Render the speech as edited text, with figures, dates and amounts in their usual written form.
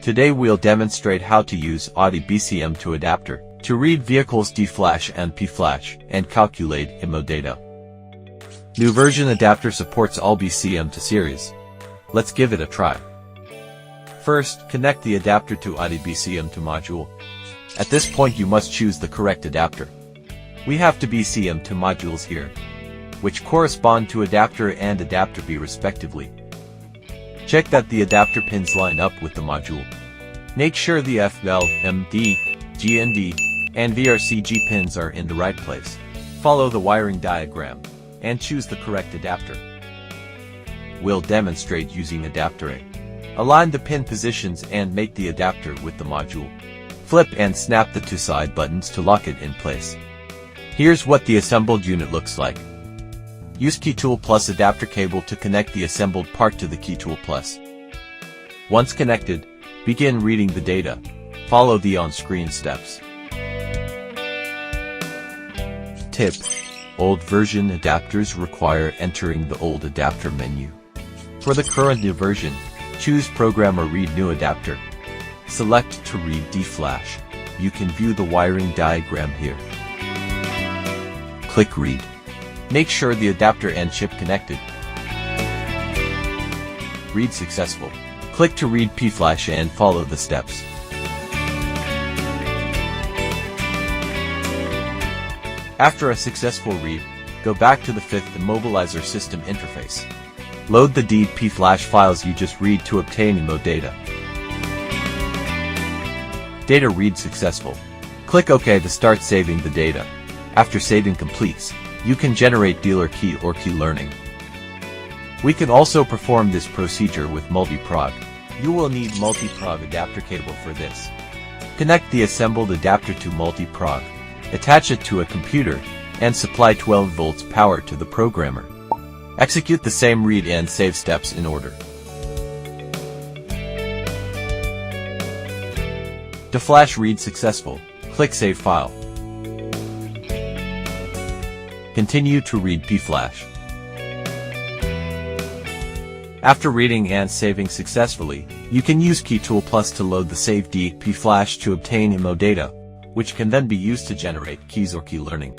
Today we'll demonstrate how to use Audi BCM2 adapter to read vehicles D-flash and P-flash and calculate IMMO data. New version adapter supports all BCM2 series. Let's give it a try. First, connect the adapter to Audi BCM2 module. At this point you must choose the correct adapter. We have two BCM2 modules here, which correspond to adapter A and adapter B respectively. Check that the adapter pins line up with the module. Make sure the FL, MD, GND, and VRCG pins are in the right place. Follow the wiring diagram and choose the correct adapter. We'll demonstrate using adapter A. Align the pin positions and make the adapter with the module. Flip and snap the two side buttons to lock it in place. Here's what the assembled unit looks like. Use KeyTool Plus adapter cable to connect the assembled part to the KeyTool Plus. Once connected, begin reading the data. Follow the on-screen steps. Tip: old version adapters require entering the old adapter menu. For the current new version, choose Program or Read New Adapter. Select to read D-flash. You can view the wiring diagram here. Click Read. Make sure the adapter and chip connected. Read successful. Click to read P-flash and follow the steps. After a successful read, go back to the 5th Immobilizer system interface. Load the P-flash files you just read to obtain IMMO data. Data read successful. Click OK to start saving the data. After saving completes, you can generate dealer key or key learning. We can also perform this procedure with multi-Prog. You will need multi-Prog adapter cable for this. Connect the assembled adapter to multi-Prog, attach it to a computer, and supply 12 volts power to the programmer. Execute the same read and save steps in order. To flash read successful, click Save File. Continue to read P-flash. After reading and saving successfully, you can use KeyTool Plus to load the saved P-flash to obtain IMMO data, which can then be used to generate keys or key learning.